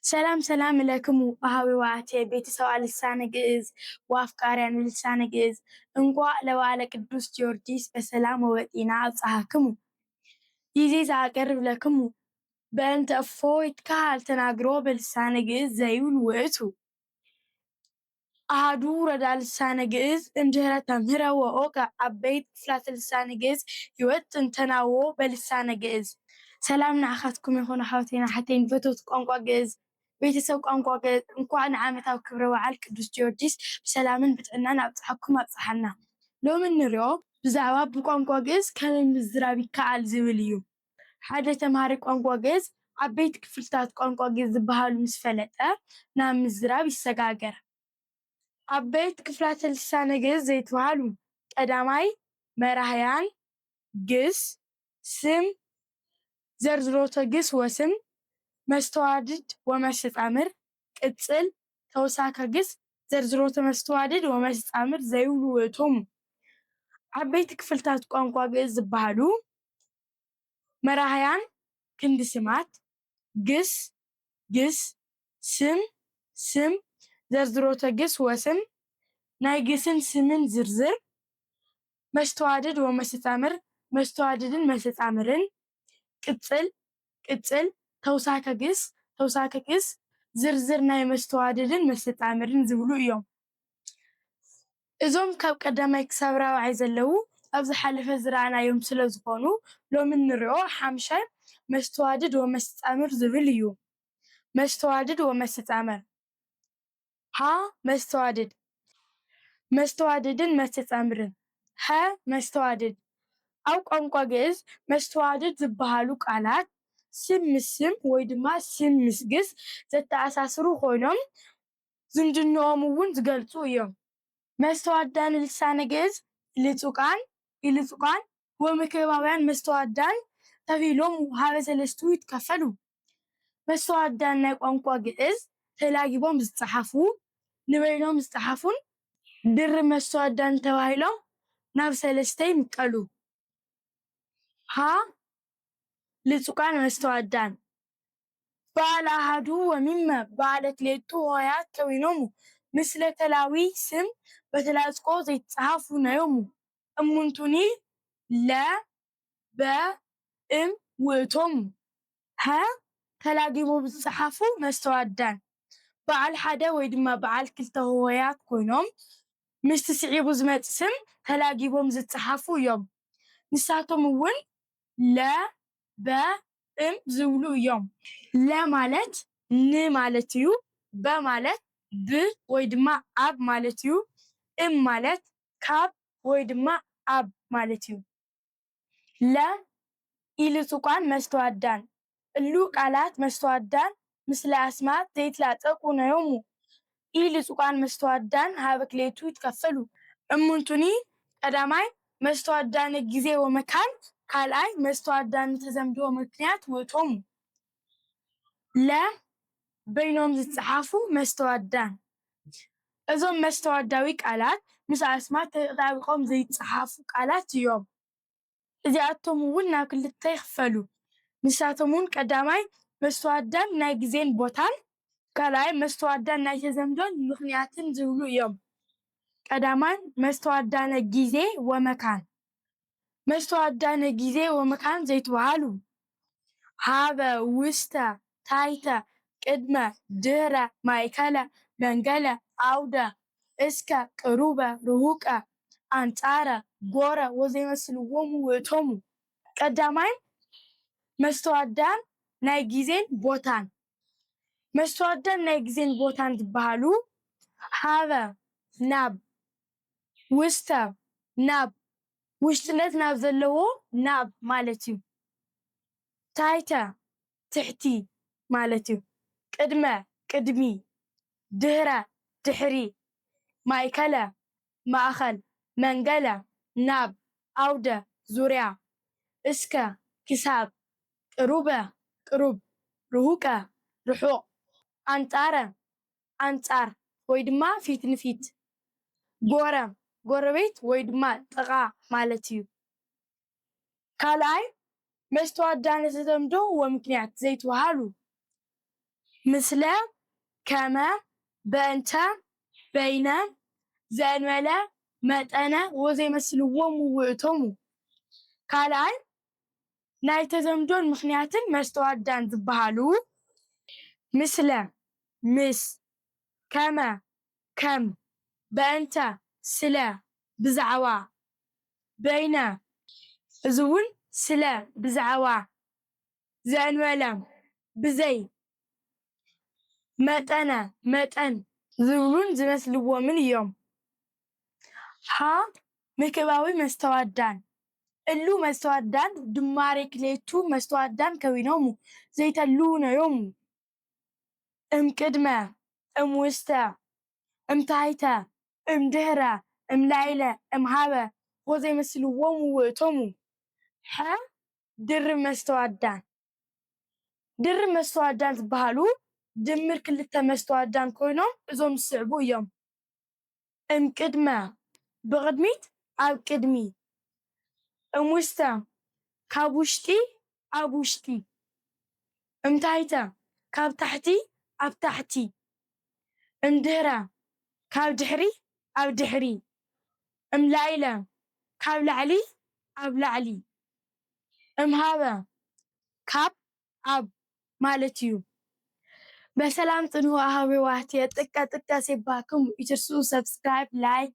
سلام سلام لكم أهوي وعتي بيت سواء لسان جئز وأفكار يعني لسان جئز انقوا لو على قدوس جورجيس بسلام وإنا أصحاكم يزيز أقرب لكم بأنت أفويت كهال تناقروا بلسان جئز زيون وإتو أهدورة دا لسان جئز انجهرة تمهرة وأوقع عبيت فلات لسان جئز يوت انتناوو بلسان جئز سلامنا أخذكم يخون حوتينا حتى ينفتوت قنقوا جئز ቤተሰብ ቋንቋ እንኳን ዓመታዊ ክብረ በዓል ቅዱስ ጊዮርጊስ ብሰላምን ብጥዕናን ኣብፅሓኩም ኣብፅሓና ሎሚ ንሪኦ ብዛዕባ ብቋንቋ ግእዝ ከመይ ምዝራብ ይከኣል ዝብል እዩ ሓደ ተምሃሪ ቋንቋ ግእዝ ዓበይቲ ክፍልታት ቋንቋ ግእዝ ዝበሃሉ ምስ ፈለጠ ናብ ምዝራብ ይሰጋገር ዓበይቲ ክፍላት ልሳነ ግእዝ ዘይትበሃሉ ቀዳማይ መራሕያን ግስ ስም ዘርዝሮተ ግስ ወስም መስተዋድድ ወመስተጻምር ቅጽል ተወሳከ ግስ ዘርዝሮተ መስተዋድድ ወመስተጻምር ዘይብሉ እቶም ዓበይቲ ክፍልታት ቋንቋ ግእዝ ዝበሃሉ መራሕያን ክንዲ ስማት ግስ ግስ ስም ስም ዘርዝሮተ ግስ ወስም ናይ ግስን ስምን ዝርዝር መስተዋድድ ወመስተጻምር መስተዋድድን መስተጻምርን ቅጽል ቅጽል ተውሳከ ግስ ዝርዝር ናይ መስተዋድድን መስተጻምርን ዝብሉ እዮም እዞም ካብ ቀዳማይ ክሳብ ራብዓይ ዘለዉ ኣብ ዝሓለፈ ዝረኣናዮም ስለ ዝኾኑ ሎሚ ንሪኦ ሓምሻይ መስተዋድድ ወመስተጻምር ዝብል እዩ መስተዋድድ ወመስተጻምር ሃ መስተዋድድ መስተዋድድን መስተጻምርን ሃ መስተዋድድ ኣብ ቋንቋ ግእዝ መስተዋድድ ዝበሃሉ ቃላት ስም ምስ ስም ወይ ድማ ስም ምስ ግስ ዘተኣሳስሩ ኮይኖም ዝምድንኦም እውን ዝገልጹ እዮም መስተዋድዳን ልሳነ ግእዝ ልጹቃን ኢልጹቃን ወምክባውያን መስተዋድዳን ተባሂሎም ሃበ ሰለስቱ ይትከፈሉ መስተዋድዳን ናይ ቋንቋ ግእዝ ተላጊቦም ዝፀሓፉ ንበይኖም ዝፀሓፉን ድርብ መስተዋድዳን ተባሂሎም ናብ ሰለስተ ይምቀሉ ሃ ልጹቃን መስተዋድዳን ባለ አሃዱ ወሚመ ባለ ክልኤቱ ሆሄያት ከዊኖሙ ምስለ ተላዊ ስም በተላጽቆ ዘይተጸሓፉ ናዮሙ እሙንቱኒ ለ በ እም ውእቶሙ ሃ ተላጊቦም ዝጸሓፉ መስተዋድዳን በዓል ሓደ ወይ ድማ በዓል ክልተ ሆሄያት ኮይኖም ምስቲ ስዒቡ ዝመጽእ ስም ተላጊቦም ዝጸሓፉ እዮም ንሳቶም እውን ለ በ እም ዝብሉ እዮም ለ ማለት ን ማለት እዩ በ ማለት ብ ወይ ድማ ኣብ ማለት እዩ እም ማለት ካብ ወይ ድማ ኣብ ማለት እዩ ለ ኢልጹቃን መስተዋድዳን እሉ ቃላት መስተዋድዳን ምስለ ኣስማት ዘይትላጸቁ ናዮሙ ኢልጹቃን መስተዋድዳን ሃበ ክልኤቱ ይትከፈሉ እሙንቱኒ ቀዳማይ መስተዋድዳን ግዜ ወመካን ካልኣይ መስተዋድዳን ተዘምዶ ምክንያት ውእቶሙ ለ በይኖም ዝጸሓፉ መስተዋድዳን እዞም መስተዋድዳዊ ቃላት ምስ ኣስማት ተጣቢቆም ዘይጸሓፉ ቃላት እዮም እዚኣቶም እውን ናብ ክልተ ይኽፈሉ ንሳቶም እውን ቀዳማይ መስተዋድዳን ናይ ግዜን ቦታን ካልኣይ መስተዋድዳን ናይ ተዘምዶን ምክንያትን ዝብሉ እዮም ቀዳማይ መስተዋድዳነ ግዜ ወመካን መስተዋድዳነ ግዜ ወመካን ዘይትበሃሉ ሃበ ውስተ ታሕተ ቅድመ ድህረ ማእከለ መንገለ ኣውደ እስከ ቅሩበ ርሁቀ ኣንጻረ ጎረ ወዘይመስልዎሙ ውእቶሙ ቀዳማይ መስተዋድዳን ናይ ግዜን ቦታን መስተዋድዳን ናይ ግዜን ቦታን ዝበሃሉ ሃበ ናብ ውስተ ናብ ውሽጥነት ናብ ዘለዎ ናብ ማለት እዩ ታሕተ ትሕቲ ማለት እዩ ቅድመ ቅድሚ ድህረ ድሕሪ ማእከለ ማእኸል መንገለ ናብ ኣውደ ዙርያ እስከ ክሳብ ቅሩበ ቅሩብ ርሁቀ ርሑቕ ኣንጻረ ኣንጻር ወይ ድማ ፊት ንፊት ጎረ ጎረቤት ወይ ድማ ጥቓ ማለት እዩ ካልኣይ መስተዋድዳነ ተዘምዶ ወምክንያት ዘይትበሃሉ ምስለ ከመ በእንተ በይነ ዘእንበለ መጠነ ወዘይመስልዎም ውእቶሙ። ካልኣይ ናይ ተዘምዶን ምኽንያትን መስተዋድዳን ዝበሃሉ ምስለ ምስ፣ ከመ ከም፣ በእንተ ስለ ብዛዕባ፣ በይነ እዚ እውን ስለ ብዛዕባ፣ ዘእንበለ ብዘይ፣ መጠነ መጠን ዝብሉን ዝመስልዎምን እዮም። ሃ ምክባዊ መስተዋድዳን እሉ መስተዋድዳን ድማሬ ክልኤቱ መስተዋድዳን ከዊኖሙ ዘይተልውነዮሙ እምቅድመ፣ እምውስተ፣ እምታሕተ፣ እምድህረ፣ እምላዕለ፣ እምሃበ ወዘይመስልዎሙ ውእቶሙ። ሐ ድርብ መስተዋድዳን ድርብ መስተዋድዳን ዝበሃሉ ድምር ክልተ መስተዋድዳን ኮይኖም እዞም ዝስዕቡ እዮም። እምቅድመ ብቕድሚት ኣብ ቅድሚ፣ እምውሽተ ካብ ውሽጢ ኣብ ውሽጢ፣ እምታሕተ ካብ ታሕቲ ኣብ ታሕቲ፣ እምድህረ ካብ ድሕሪ ኣብ ድሕሪ፣ እምላዕለ ካብ ላዕሊ ኣብ ላዕሊ፣ እምሃበ ካብ ኣብ ማለት እዩ። በሰላም ጽንሑ አህቤዋህት ጥቀ ጥቀ ሲባክም ይትርሱ ሰብስክራይብ ላይክ